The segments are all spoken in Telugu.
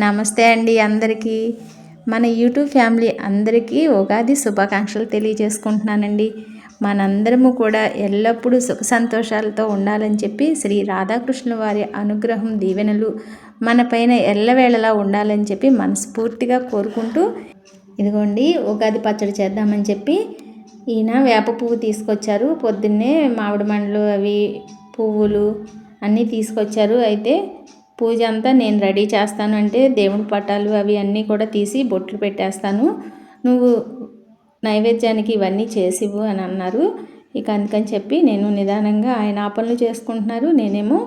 నమస్తే అండి అందరికీ. మన యూట్యూబ్ ఫ్యామిలీ అందరికీ ఉగాది శుభాకాంక్షలు తెలియజేసుకుంటున్నానండి. మనందరము కూడా ఎల్లప్పుడూ సుఖ సంతోషాలతో ఉండాలని చెప్పి శ్రీ రాధాకృష్ణుల వారి అనుగ్రహం దీవెనలు మనపైన ఎల్లవేళలా ఉండాలని చెప్పి మనస్ఫూర్తిగా కోరుకుంటూ, ఇదిగోండి ఉగాది పచ్చడి చేద్దామని చెప్పి ఈయన వేప పువ్వు తీసుకొచ్చారు. పొద్దున్నే మామిడి మండలు అవి పువ్వులు అన్నీ తీసుకొచ్చారు. అయితే పూజ అంతా నేను రెడీ చేస్తాను అంటే దేవుడి పటాలు అవి అన్నీ కూడా తీసి బొట్లు పెట్టేస్తాను, నువ్వు నైవేద్యానికి ఇవన్నీ చేసివు అని అన్నారు. ఇక అందుకని చెప్పి నేను నిదానంగా ఆయన ఆ పనులు చేసుకుంటున్నారు, నేనేమో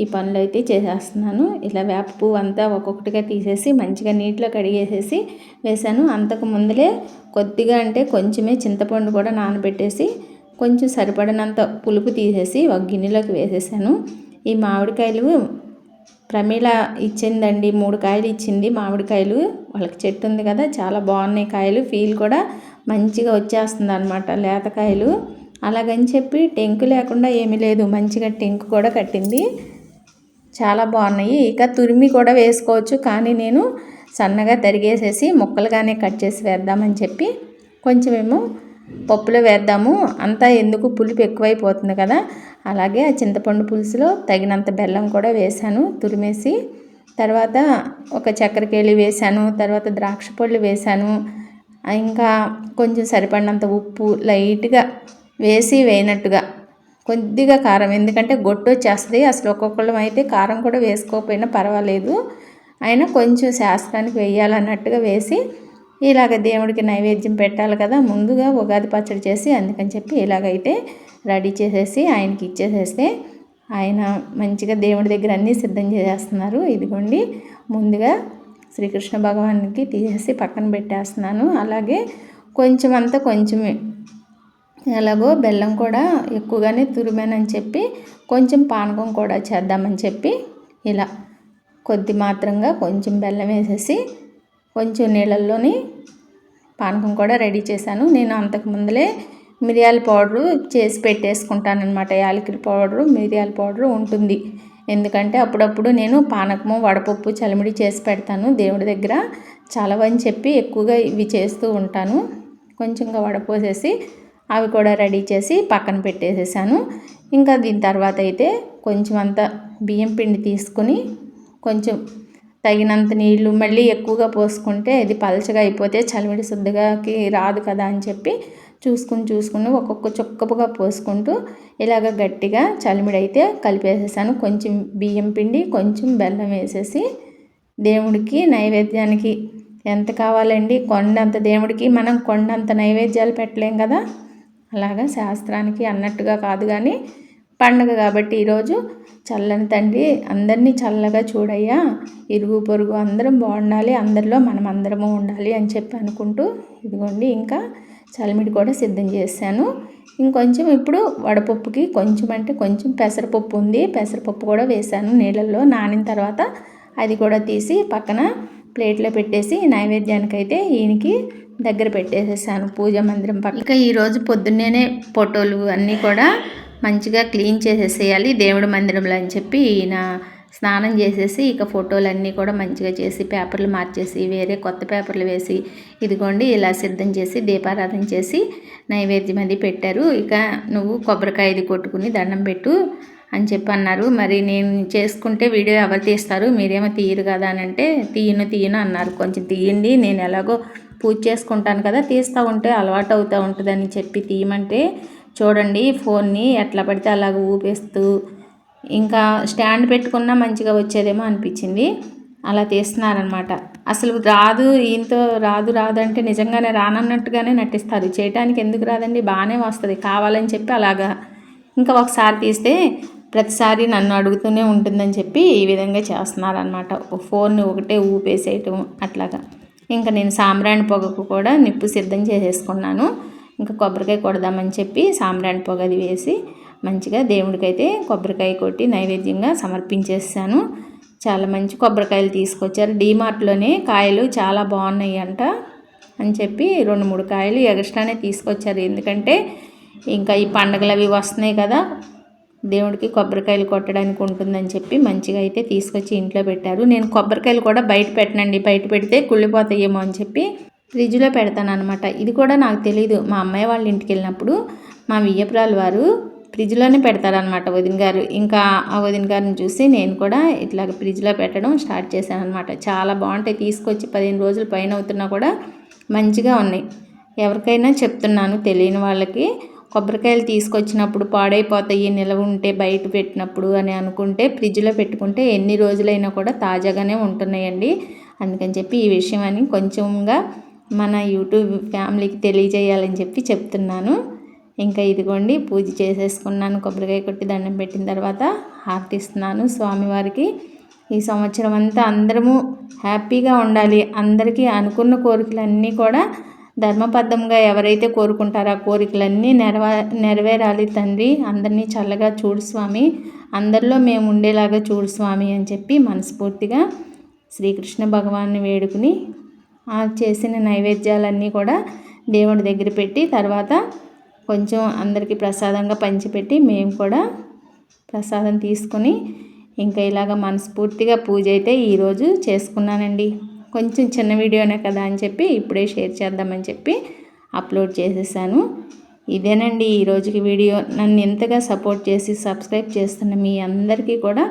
ఈ పనులు అయితే చేసేస్తున్నాను. ఇలా వేప పువ్వు అంతా ఒక్కొక్కటిగా తీసేసి మంచిగా నీటిలో కడిగేసేసి వేశాను. అంతకు ముందలే కొద్దిగా అంటే కొంచెమే చింతపండు కూడా నానబెట్టేసి కొంచెం సరిపడినంత పులుపు తీసేసి ఒక గిన్నెలోకి వేసేసాను. ఈ మామిడికాయలు ప్రమీల ఇచ్చిందండి, 3 కాయలు ఇచ్చింది మామిడికాయలు. వాళ్ళకి చెట్టు ఉంది కదా, చాలా బాగున్నాయి కాయలు, ఫీల్ కూడా మంచిగా వచ్చేస్తుంది అనమాట లేతకాయలు. అలాగని చెప్పి టెంకు లేకుండా ఏమీ లేదు, మంచిగా టెంకు కూడా కట్టింది, చాలా బాగున్నాయి. ఇక తురిమి కూడా వేసుకోవచ్చు, కానీ నేను సన్నగా తరిగేసేసి ముక్కలుగానే కట్ చేసి వేద్దామని చెప్పి కొంచెమేమో పప్పులో వేద్దాము, అంతా ఎందుకు పులుపు ఎక్కువైపోతుంది కదా. అలాగే ఆ చింతపండు పులుసులో తగినంత బెల్లం కూడా వేశాను తురిమేసి. తర్వాత ఒక చక్కెరకేళి వేశాను, తర్వాత ద్రాక్ష పళ్ళు వేశాను, ఇంకా కొంచెం సరిపడినంత ఉప్పు లైట్గా వేసి వేయనట్టుగా కొద్దిగా కారం, ఎందుకంటే గొట్టు వచ్చేస్తుంది. అసలు ఒక్కొక్కళ్ళం అయితే కారం కూడా వేసుకోకపోయినా పర్వాలేదు, అయినా కొంచెం శాస్త్రానికి వేయాలన్నట్టుగా వేసి ఇలాగ దేవుడికి నైవేద్యం పెట్టాలి కదా, ముందుగా ఉగాది పచ్చడి చేసి అందుకని చెప్పి ఇలాగైతే రెడీ చేసేసి ఆయనకి ఇచ్చేసేస్తే ఆయన మంచిగా దేవుడి దగ్గర అన్నీ సిద్ధం చేసేస్తున్నారు. ఇదిగోండి ముందుగా శ్రీకృష్ణ భగవానికి తీసేసి పక్కన పెట్టేస్తున్నాను. అలాగే కొంచెమే ఎలాగో బెల్లం కూడా ఎక్కువగానే తురిమానని చెప్పి కొంచెం పానకం కూడా చేద్దామని చెప్పి ఇలా కొద్ది మాత్రంగా కొంచెం బెల్లం వేసేసి కొంచెం నీళ్ళల్లోని పానకం కూడా రెడీ చేశాను. నేను అంతకు ముందలే మిరియాల పౌడరు చేసి పెట్టేసుకుంటానమాట, యాలకుల పౌడరు మిరియాల పౌడరు ఉంటుంది, ఎందుకంటే అప్పుడప్పుడు నేను పానకము వడపప్పు చలిమిడి చేసి పెడతాను దేవుడి దగ్గర, చలవని చెప్పి ఎక్కువగా ఇవి చేస్తూ ఉంటాను. కొంచెంగా వడపోసేసి అవి కూడా రెడీ చేసి పక్కన పెట్టేసేసాను. ఇంకా దీని తర్వాత అయితే కొంచెం అంత బియ్యం పిండి తీసుకుని కొంచెం తగినంత నీళ్ళు, మళ్ళీ ఎక్కువగా పోసుకుంటే ఇది పలచగా అయిపోతే చలిమిడి శుద్ధిగాకి రాదు కదా అని చెప్పి చూసుకుని ఒక్కొక్క చుక్కపుగా పోసుకుంటూ ఇలాగ గట్టిగా చలిమిడి అయితే కలిపేసేసాను. కొంచెం బియ్యం పిండి కొంచెం బెల్లం వేసేసి దేవుడికి నైవేద్యానికి ఎంత కావాలండి, కొండంత దేవుడికి మనం కొండంత నైవేద్యాలు పెట్టలేం కదా, అలాగా శాస్త్రానికి అన్నట్టుగా కాదు, కానీ పండగ కాబట్టి ఈరోజు చల్లని తండ్రి అందరినీ చల్లగా చూడయ్యా, ఇరుగు పొరుగు అందరం బాగుండాలి, అందరిలో మనం అందరము ఉండాలి అని చెప్పి అనుకుంటూ ఇదిగోండి ఇంకా చలిమిడి కూడా సిద్ధం చేశాను. ఇంకొంచెం ఇప్పుడు వడపప్పుకి కొంచెం అంటే కొంచెం పెసరపప్పు ఉంది, పెసరపప్పు కూడా వేశాను నీళ్ళల్లో నానిన తర్వాత, అది కూడా తీసి పక్కన ప్లేట్లో పెట్టేసి నైవేద్యానికైతే ఈయనకి దగ్గర పెట్టేసేసాను పూజా మందిరం పక్కన. ఇక ఈరోజు పొద్దున్నేనే ఫోటోలు అన్నీ కూడా మంచిగా క్లీన్ చేసేసేయాలి దేవుడి మందిరంలో అని చెప్పి ఈయన స్నానం చేసేసి ఇక ఫోటోలన్నీ కూడా మంచిగా చేసి పేపర్లు మార్చేసి వేరే కొత్త పేపర్లు వేసి ఇదిగోండి ఇలా సిద్ధం చేసి దీపారాధన చేసి నైవేద్యం అది పెట్టారు. ఇక నువ్వు కొబ్బరికాయది కొట్టుకుని దండం పెట్టు అని చెప్పి అన్నారు. మరి నేను చేసుకుంటే వీడియో ఎవరు తీస్తారు, మీరేమో తీయరు కదా అని అంటే తీయను అన్నారు. కొంచెం తీయండి, నేను ఎలాగో పూజ చేసుకుంటాను కదా, తీస్తూ ఉంటే అలవాటు అవుతూ ఉంటుందని చెప్పి తీయమంటే చూడండి ఫోన్ని ఎట్లా పడితే అలాగ ఊపేస్తూ, ఇంకా స్టాండ్ పెట్టుకున్నా మంచిగా వచ్చేదేమో అనిపించింది, అలా తీస్తున్నారనమాట. అసలు రాదు, ఈయనతో రాదు అంటే నిజంగానే రానన్నట్టుగానే నటిస్తారు, చేయడానికి ఎందుకు రాదండి, బాగానే వస్తుంది, కావాలని చెప్పి అలాగా ఇంకా ఒకసారి తీస్తే ప్రతిసారి నన్ను అడుగుతూనే ఉంటుందని చెప్పి ఈ విధంగా చేస్తున్నారనమాట. ఫోన్ని ఒకటే ఊపేసేయటం అట్లాగా. ఇంకా నేను సాంబ్రాణి పొగకు కూడా నిప్పు సిద్ధం చేసేసుకున్నాను. ఇంకా కొబ్బరికాయ కొడదామని చెప్పి సాంబ్రాణి పొగ అది వేసి మంచిగా దేవుడికైతే కొబ్బరికాయ కొట్టి నైవేద్యంగా సమర్పించేసాను. చాలా మంచి కొబ్బరికాయలు తీసుకొచ్చారు, డీమార్ట్లోనే కాయలు చాలా బాగున్నాయి అంట అని చెప్పి 2-3 కాయలు ఎక్స్ట్రానే తీసుకొచ్చారు, ఎందుకంటే ఇంకా ఈ పండుగలు అవి వస్తున్నాయి కదా, దేవుడికి కొబ్బరికాయలు కొట్టడానికి ఉంటుందని చెప్పి మంచిగా అయితే తీసుకొచ్చి ఇంట్లో పెట్టారు. నేను కొబ్బరికాయలు కూడా బయట పెట్టనండి, బయట పెడితే కుళ్ళిపోతాయేమో అని చెప్పి ఫ్రిడ్జ్లో పెడతాను అనమాట. ఇది కూడా నాకు తెలీదు. మా అమ్మాయి వాళ్ళ ఇంటికి వెళ్ళినప్పుడు మా వియ్యపురాలు వారు ఫ్రిడ్జ్లోనే పెడతారనమాట వదిన గారు. ఇంకా ఆ వదిన గారిని చూసి నేను కూడా ఇట్లా ఫ్రిడ్జ్లో పెట్టడం స్టార్ట్ చేశాను అనమాట. చాలా బాగుంటాయి. తీసుకొచ్చి 15 రోజులు పైన అవుతున్నా కూడా మంచిగా ఉన్నాయి. ఎవరికైనా చెప్తున్నాను తెలియని వాళ్ళకి, కొబ్బరికాయలు తీసుకొచ్చినప్పుడు పాడైపోతాయి నిలవ ఉంటే బయట పెట్టినప్పుడు అని అనుకుంటే ఫ్రిడ్జ్లో పెట్టుకుంటే ఎన్ని రోజులైనా కూడా తాజాగానే ఉంటున్నాయండి. అందుకని చెప్పి ఈ విషయం అని కొంచెంగా మన యూట్యూబ్ ఫ్యామిలీకి తెలియజేయాలని చెప్పి చెప్తున్నాను. ఇంకా ఇదిగోండి పూజ చేసేసుకున్నాను. కొబ్బరికాయ కొట్టి దండం పెట్టిన తర్వాత హారతిస్తున్నాను స్వామివారికి. ఈ సంవత్సరం అంతా అందరము హ్యాపీగా ఉండాలి, అందరికీ అనుకున్న కోరికలన్నీ కూడా ధర్మబద్ధంగా ఎవరైతే కోరుకుంటారో ఆ కోరికలన్నీ నెరవేరాలి తండ్రి. అందరినీ చల్లగా చూడు స్వామి, అందరిలో మేము ఉండేలాగా చూడు స్వామి అని చెప్పి మనస్ఫూర్తిగా శ్రీకృష్ణ భగవాన్ని వేడుకుని ఆ చేసిన నైవేద్యాలన్నీ కూడా దేవుడి దగ్గర పెట్టి తర్వాత కొంచెం అందరికీ ప్రసాదంగా పంచిపెట్టి మేము కూడా ప్రసాదం తీసుకొని ఇంకా ఇలాగ మనస్ఫూర్తిగా పూజ అయితే ఈరోజు చేసుకున్నానండి. కొంచెం చిన్న వీడియోనే కదా అని చెప్పి ఇప్పుడే షేర్ చేద్దామని చెప్పి అప్లోడ్ చేసేసాను. ఇదేనండి ఈరోజుకి వీడియో. నన్ను ఎంతగా సపోర్ట్ చేసి సబ్స్క్రైబ్ చేస్తున్న మీ అందరికీ కూడా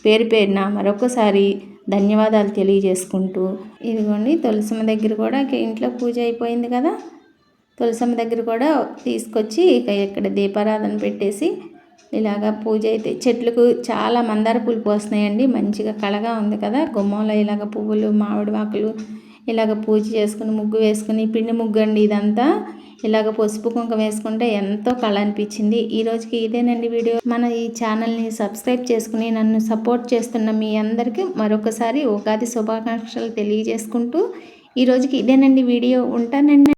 పేరు పేరున మరొకసారి ధన్యవాదాలు తెలియజేసుకుంటూ, ఇదిగోండి తులసమ్మ దగ్గర కూడా ఇంట్లో పూజ అయిపోయింది కదా, తులసమ్మ దగ్గర కూడా తీసుకొచ్చి ఇక ఇక్కడ దీపారాధన పెట్టేసి ఇలాగ పూజ అయితే చెట్లకు చాలా మందార పూలు పోస్తున్నాయండి. మంచిగా కళగా ఉంది కదా. గుమ్మంలో ఇలాగ పువ్వులు మామిడి ఆకులు ఇలాగ పూజ చేసుకుని ముగ్గు వేసుకుని పిండి ముగ్గు అండి ఇదంతా. ఇలాగ పసుపు కుంకుమ వేసుకుంటే ఎంతో కళ అనిపించింది. ఈరోజుకి ఇదేనండి వీడియో. మన ఈ ఛానల్ని సబ్స్క్రైబ్ చేసుకుని నన్ను సపోర్ట్ చేస్తున్న మీ అందరికీ మరొకసారి ఉగాది శుభాకాంక్షలు తెలియజేసుకుంటూ ఈరోజుకి ఇదేనండి వీడియో. ఉంటానండి.